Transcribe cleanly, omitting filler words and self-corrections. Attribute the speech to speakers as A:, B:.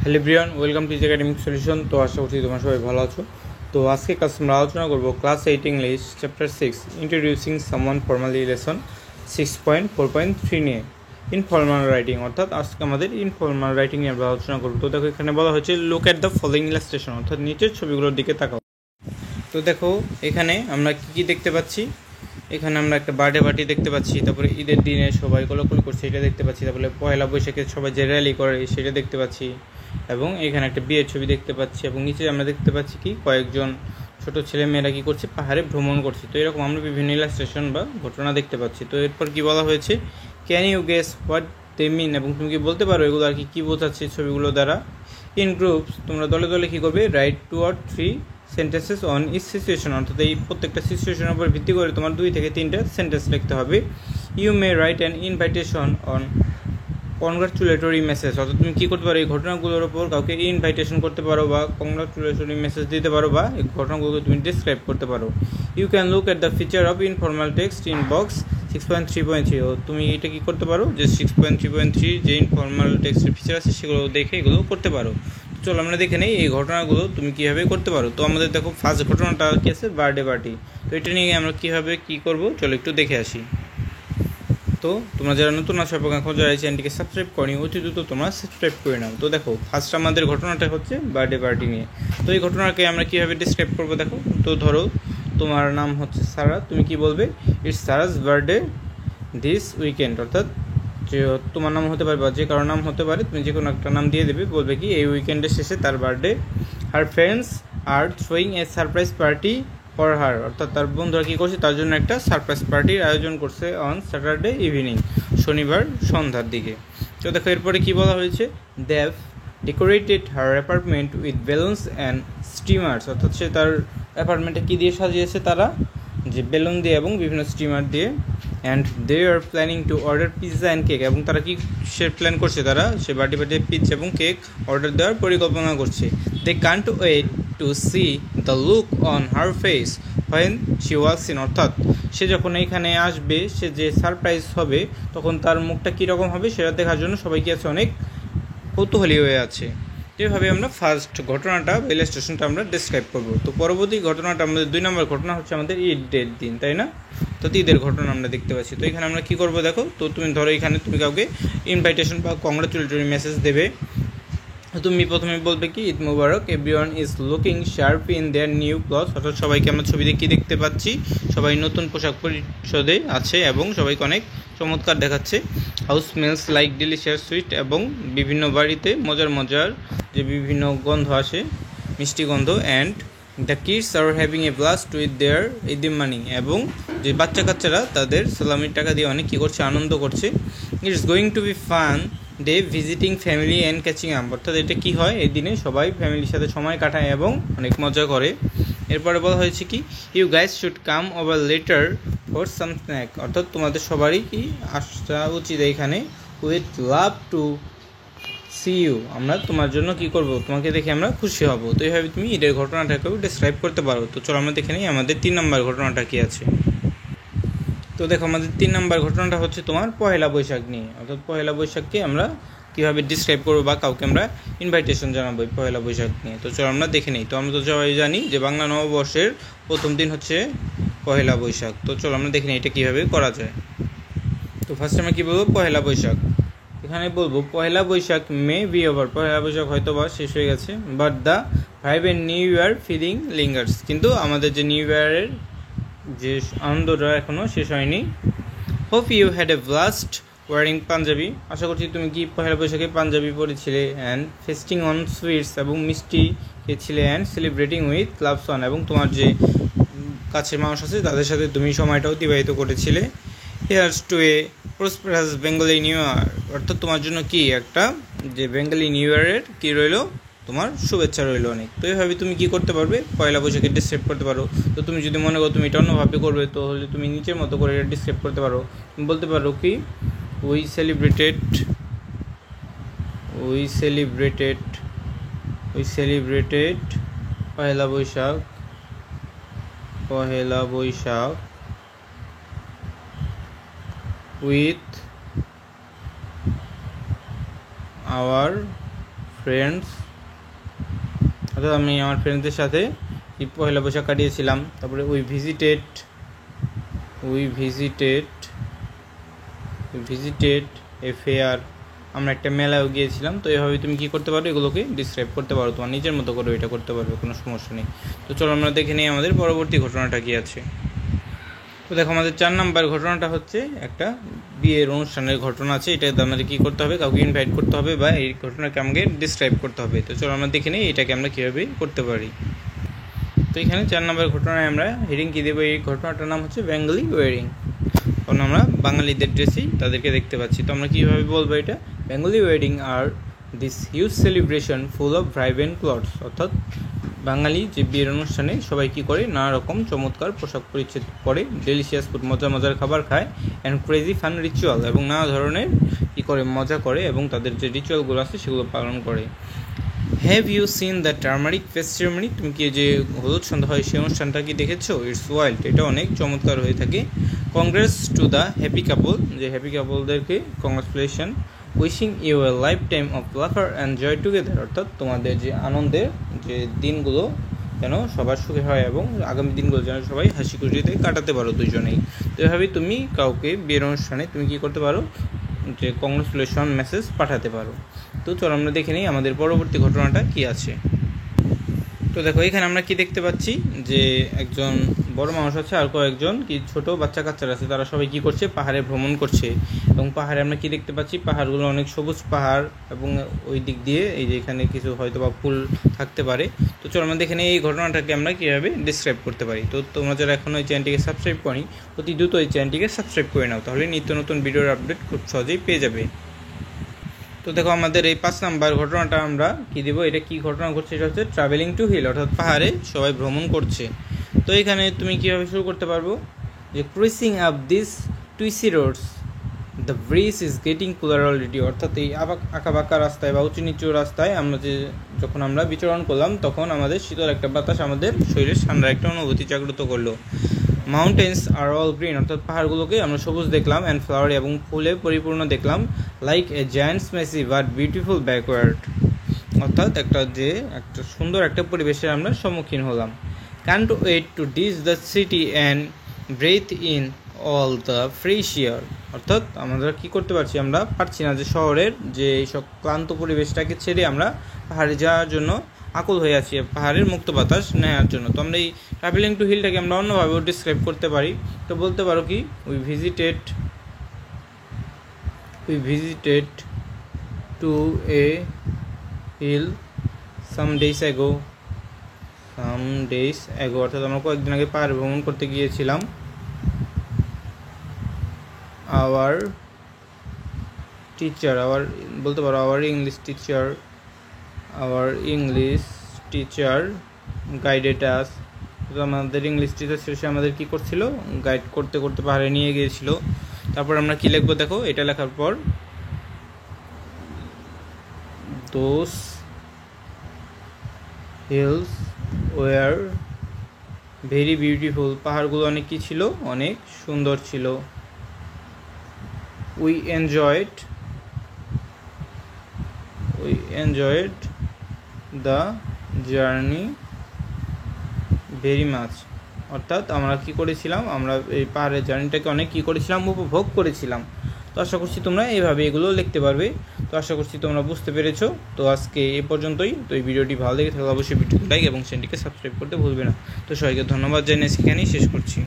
A: Hello everyone, welcome to academic solution. তো আশা করছি তোমরা সবাই ভালো আছো। তো আজকে ক্লাস আমরা আলোচনা করবো class 8 English chapter 6 introducing someone formally lesson 6.4.3 নিয়ে ইনফর্মাল রাইটিং, অর্থাৎ আজকে আমাদের ইনফর্মাল রাইটিং নিয়ে আমরা আলোচনা করবো। তো দেখো এখানে বলা হয়েছে look at the following illustration, অর্থাৎ নিচের ছবিগুলোর দিকে তাকাও। তো দেখো এখানে আমরা কী দেখতে পাচ্ছি। এখানে আমরা একটা বার্থডে পার্টি দেখতে পাচ্ছি, তারপরে ঈদের দিনে সবাই কোলাকুলি করছে এটা দেখতে পাচ্ছি, তারপরে পয়লা বৈশাখে সবাই যে র্যালি করে সেটা দেখতে পাচ্ছি, এবং এখানে একটা বিয়ের ছবি দেখতে পাচ্ছি, এবং নিচে আমরা দেখতে পাচ্ছি কি কয়েকজন ছোট ছেলে মেয়েরা কী করছে, পাহাড়ে ভ্রমণ করছে। তো এরকম আমরা বিভিন্ন ইলাস্ট্রেশন বা ঘটনা দেখতে পাচ্ছি। তো এরপর কি বলা হয়েছে, can you guess what they mean, এবং তুমি কি বলতে পারো এগুলো আর কি কী বোঝাচ্ছে ছবিগুলো দ্বারা। ইন গ্রুপস, তোমরা দলে দলে কী করবে, write 2 or 3 sentences on each situation, অর্থাৎ এই প্রত্যেকটা সিচুয়েশনের উপর ভিত্তি করে তোমার 2 থেকে 3টা সেন্টেন্স লিখতে হবে। You may write an invitation on congratulatory message, অর্থাৎ তুমি কী করতে পারো, এই ঘটনাগুলোর ওপর কাউকে ইনভাইটেশন করতে পারো বা কনগ্রাচুলেটরি মেসেজ দিতে পারো, বা এই ঘটনাগুলোকে তুমি ডিসক্রাইব করতে পারো। You can look at the feature of informal text in box 6.3.3, ও তুমি এটা কী করতে পারো, যে 6.3.3 যে ইনফর্মাল টেক্সটের ফিচার আছে সেগুলো দেখে এগুলো করতে পারো। চলো আমরা দেখে নেই এই ঘটনাগুলো তুমি কীভাবে করতে পারো। তো আমাদের দেখো ফার্স্ট ঘটনাটা কী আছে, বার্থডে পার্টি। তো এটা নিয়ে আমরা কীভাবে কী করবো চলো একটু দেখে আসি। তো তোমরা যারা নতুন আছো এবং এখন যারা এই চ্যানেলটিকে সাবস্ক্রাইব করনি, অতি দ্রুত তোমরা সাবস্ক্রাইব করে নাও। তো দেখো ফার্স্ট আমাদের ঘটনাটা হচ্ছে বার্থডে পার্টি নিয়ে। তো এই ঘটনাকে আমরা কীভাবে ডিসক্রাইব করবো দেখো। তো ধরো তোমার নাম হচ্ছে সারা, তুমি কি বলবে, ইটস সারাস বার্থডে দিস উইকেন্ড, অর্থাৎ যে তোমার নাম হতে পারে বা যে কারোর নাম হতে পারে, তুমি যে কোনো একটা নাম দিয়ে দেবে, বলবে কি এই উইকেন্ডের শেষে তার birthday. Her friends are throwing a surprise party for her, অর্থাৎ তার বন্ধুরা কী করছে, তার জন্য একটা সারপ্রাইজ পার্টির আয়োজন করছে অন স্যাটারডে ইভিনিং, শনিবার সন্ধ্যার দিকে। তো দেখো এরপরে কী বলা হয়েছে, they've decorated her apartment with balloons and streamers, অর্থাৎ সে তার অ্যাপার্টমেন্টে কী দিয়ে সাজিয়েছে, তারা যে বেলুন দিয়ে এবং বিভিন্ন স্টিমার দিয়ে। And they are planning to order pizza and cake, এবং তারা কি সে প্ল্যান করছে, তারা সে বার্থডে পার্টিতে পিৎজা এবং কেক অর্ডার দেওয়ার পরিকল্পনা করছে। They can't wait to see the look on her face when she walks in, অর্থাৎ সে যখন এইখানে আসবে, সে যে সারপ্রাইজ হবে তখন তার মুখটা কীরকম হবে সেটা দেখার জন্য সবাই কি আছে, অনেক কৌতূহলী হয়ে আছে। এভাবে আমরা ফার্স্ট ঘটনাটা বা ইলাস্ট্রেশনটা আমরা ডিসক্রাইব করবো। তো পরবর্তী ঘটনাটা আমাদের 2 নম্বর ঘটনা হচ্ছে আমাদের ঈদের দিন, তাই না? তো ঈদের ঘটনা আমরা দেখতে পাচ্ছি। তো এখানে আমরা কী করবো দেখো, তো তুমি ধরো এখানে তুমি কাউকে ইনভাইটেশন বা কংগ্রাচুলেটরি মেসেজ দেবে। তুমি প্রথমে বলবে কি, Eid Mubarak, everyone is looking sharp in their new clothes, অর্থাৎ সবাইকে আমরা ছবিতে কী দেখতে পাচ্ছি, সবাই নতুন পোশাক পরিচ্ছদে আছে এবং সবাইকে অনেক চমৎকার দেখাচ্ছে। House smells like delicious sweet, এবং বিভিন্ন বাড়িতে মজার মজার যে বিভিন্ন গন্ধ আসে, মিষ্টি গন্ধ। And the kids are having a blast with their ঈদের মানি, এবং যে বাচ্চা কাচ্চারা তাদের সালামির টাকা দিয়ে অনেক কী করছে, আনন্দ করছে। It's going to be fun day visiting family and catching up, অর্থাৎ এটা কী হয়, এই দিনে সবাই ফ্যামিলির সাথে সময় কাটায় এবং অনেক মজা করে। এরপরে বলা হয়েছে কি, you guys should come over later for some snack, অর্থাৎ তোমাদের সবারই কি আসা উচিত এইখানে। With love to see you, আমরা তোমার জন্য কী করবো, তোমাকে দেখে আমরা খুশি হব। তো এইভাবে তুমি ঈদের ঘটনাটাকেও ডিসক্রাইব করতে পারো। তো চলো আমরা দেখে নিই আমাদের 3 নম্বর ঘটনাটা কী আছে। তো দেখো আমাদের 3 নম্বর ঘটনাটা হচ্ছে তোমার পহেলা বৈশাখ নিয়ে, অর্থাৎ পহেলা বৈশাখকে আমরা কীভাবে ডিসক্রাইব করবো বা কাউকে আমরা ইনভাইটেশন জানাবো পহেলা বৈশাখ নিয়ে। তো চলো আমরা দেখে নিই। তো আমরা তো সবাই জানি যে বাংলা নববর্ষের প্রথম দিন হচ্ছে পহেলা বৈশাখ। তো চলো আমরা দেখে নিই এটা কীভাবে করা যায়। তো ফার্স্ট আমরা কী বলবো, পহেলা বৈশাখ। এখানে বলবো Pohela Boishakh may be over, Pohela Boishakh হয়তো বা শেষ হয়ে গেছে, but the vibrant new year feeling lingers, কিন্তু আমাদের যে নিউ ইয়ারের যে আনন্দটা এখনও শেষ হয়নি। Hope you had a blast wearing Punjabi, আশা করছি তুমি কি পহেলা বৈশাখে পাঞ্জাবি পরেছিলে। অ্যান্ড ফেস্টিং অন সুইটস, এবং মিষ্টি খেয়েছিলে। And celebrating with loved ones, এবং তোমার যে কাছের মানুষ আছে তাদের সাথে তুমি সময়টা অতিবাহিত করেছিলে। হিয়ার্স টু এ প্রসপারাস বেঙ্গলি নিউ ইয়ার, অর্থাৎ তোমার জন্য কি একটা যে বেঙ্গলি নিউ ইয়ারের কী রইলো, তোমার শুভেচ্ছা রইল অনেক। তো এইভাবে তুমি কী করতে পারবে, পয়লা বৈশাখে ডিসক্রাইব করতে পারো। তো তুমি যদি মনে করো তুমি এটা অন্যভাবে করবে, তো হলে তুমি নিচের মতো করে এটা ডিসক্রাইব করতে পারো। তুমি বলতে পারো কি, we celebrated Pohela Boishakh with our friends, অর্থাৎ আমি আমার ফ্রেন্ডসদের সাথে পয়লা বৈশাখ কাটিয়েছিলাম। তারপরে উই ভিজিটেড এ ফেয়ার, আমরা একটা মেলায় গিয়েছিলাম। তো এভাবে তুমি কি করতে পারো, এগুলোকে ডিসক্রাইব করতে পারো, তোমার নিজের মতো করে এটা করতে পারবে, কোনো সমস্যা নেই। তো চলো আমরা দেখে নিই আমাদের পরবর্তী ঘটনাটা কি আছে। তো দেখো আমাদের 4 নাম্বার ঘটনাটা হচ্ছে একটা বিয়ের অনুষ্ঠানের ঘটনা আছে। এটাতে আমাদের কী করতে হবে, কাউকে ইনভাইট করতে হবে বা এই ঘটনাকে আমাকে ডিসক্রাইব করতে হবে। তো চলো আমরা দেখে নিই এটাকে আমরা কীভাবে করতে পারি। তো এখানে 4 নাম্বার ঘটনায় আমরা হেডিং কী দেবো, এই ঘটনাটার নাম হচ্ছে বেঙ্গলি ওয়েডিং। কারণ আমরা বাঙালিদের ড্রেসেই তাদেরকে দেখতে পাচ্ছি। তো আমরা কীভাবে বলবো এটা, Bengali wedding are this huge celebration full of vibrant clothes, অর্থাৎ বাঙালি যে বিয়ের অনুষ্ঠানে সবাই কী করে, নানা রকম চমৎকার পোশাক পরিচ্ছদ পরে, ডেলিশিয়াস ফুড মজার খাবার খায়, অ্যান্ড ক্রেজি ফান রিচুয়াল, এবং নানা ধরনের কী করে মজা করে এবং তাদের যে রিচুয়ালগুলো আছে সেগুলো পালন করে। Have you seen the turmeric fest ceremony, তুমি কি যে হলুদ সন্ধ্যা হয় সেই অনুষ্ঠানটা কি দেখেছো? ইটস ওয়াইল্ড, এটা অনেক চমৎকার হয়ে থাকে। Congrats to the happy couple, যে হ্যাপি কাপলদেরকে congratulation. Wishing you a lifetime of laughter and joy together, অর্থাৎ তোমাদের যে আনন্দের যে দিনগুলো যেন সবার সুখে হয় এবং আগামী দিনগুলো যেন সবাই হাসি খুশিতে কাটাতে পারো দুজনেই। তো এভাবেই তুমি কাউকে বিয়ের অনুষ্ঠানে তুমি কী করতে পারো, যে কংগ্রেচুলেশন মেসেজ পাঠাতে পারো। তো চলো আমরা দেখে নিই আমাদের পরবর্তী ঘটনাটা কি আছে। তো দেখো এখানে আমরা কি দেখতে পাচ্ছি, যে একজন বড় মানুষ আছে আর কয়েকজন কি ছোট বাচ্চা কাচ্চারা আছে, তারা সবাই কি করছে, পাহাড়ে ভ্রমণ করছে। এবং পাহাড়ে আমরা কি দেখতে পাচ্ছি, পাহাড়গুলো অনেক সবুজ পাহাড়, এবং ওই দিক দিয়ে এই যে এখানে কিছু হয়তো বা ফুল থাকতে পারে। তো চলো আমরা দেখে নিই এই ঘটনাটাকে আমরা কীভাবে ডিসক্রাইব করতে পারি। তো তোমরা যারা এখনও এই চ্যানেলটিকে সাবস্ক্রাইব করি, অতি দ্রুত এই চ্যানেলটিকে সাবস্ক্রাইব করে নাও, তাহলে নিত্য নতুন ভিডিওর আপডেট খুব সহজেই পেয়ে যাবে। তো দেখো আমাদের এই 5 নাম্বার ঘটনাটা আমরা কি দেবো, এটা কি ঘটনা ঘটছে, এটা হচ্ছে ট্রাভেলিং টু হিল, অর্থাৎ পাহাড়ে সবাই ভ্রমণ করছে। তো এখানে তুমি কীভাবে শুরু করতে পারবো, যে crossing up this twisty roads the bridge is getting cooler already, অর্থাৎ এই আঁকা বাঁকা রাস্তায় বা উঁচু নিচু রাস্তায় আমরা যখন আমরা বিচরণ করলাম, তখন আমাদের শীতল একটা বাতাস আমাদের শরীরে ঠান্ডার একটা অনুভূতি জাগ্রত করলো। মাউন্টেন্স আর অল গ্রিন, অর্থাৎ পাহাড়গুলোকে আমরা সবুজ দেখলাম, অ্যান্ড ফ্লাওয়ার এবং ফুলে পরিপূর্ণ দেখলাম, like a giants messy but beautiful backward, অর্থাৎ একটা সুন্দর একটা পরিবেশের আমরা সম্মুখীন হলাম। Can't wait to ditch the city and breathe in all the fresh air, অর্থাৎ আমরা কী করতে পারছি, আমরা পারছি না যে শহরের যে এইসব ক্লান্ত পরিবেশটাকে ছেড়ে আমরা পাহাড়ে যাওয়ার জন্য আকুল হয়ে আছি, পাহাড়ের মুক্ত বাতাস নেওয়ার জন্য। তো আমরা এই ট্রাভেলিং টু হিলটাকে আমরা অন্যভাবেও ডিসক্রাইব করতে পারি। তো বলতে পারো কি, we visited to a hill some days ago, অর্থাৎ আমরা কয়েকদিন আগে পাহাড়ে ভ্রমণ করতে গিয়েছিলাম। আওয়ার বলতে পারো আওয়ার ইংলিশ টিচার গাইডেড আস, আমাদের ইংলিশ টিচার সে আমাদের কী করছিল, গাইড করতে করতে পাহাড়ে নিয়ে গিয়েছিল। তারপর আমরা কি লিখবো, দেখো এটা লেখার পর, those hills were very beautiful, পাহাড়গুলো অনেক কী ছিল, অনেক সুন্দর ছিল। We enjoyed the journey very much, অর্থাৎ আমরা কী করেছিলাম, আমরা এই পাহাড়ের জার্নিটাকে অনেক কী করেছিলাম, উপভোগ করেছিলাম। তো আশা করছি তোমরা এইভাবে এগুলো লিখতে পারবে। তো আশা করছি তোমরা বুঝতে পেরেছো। তো আজকে এই পর্যন্তই। তো এই ভিডিওটি ভালো লেগে থাকলে অবশ্যই ভিডিওটি লাইক এবং চ্যানেলটিকে সাবস্ক্রাইব করতে ভুলবে না। তো সবাইকে ধন্যবাদ জানিয়ে সেখানেই শেষ করছি।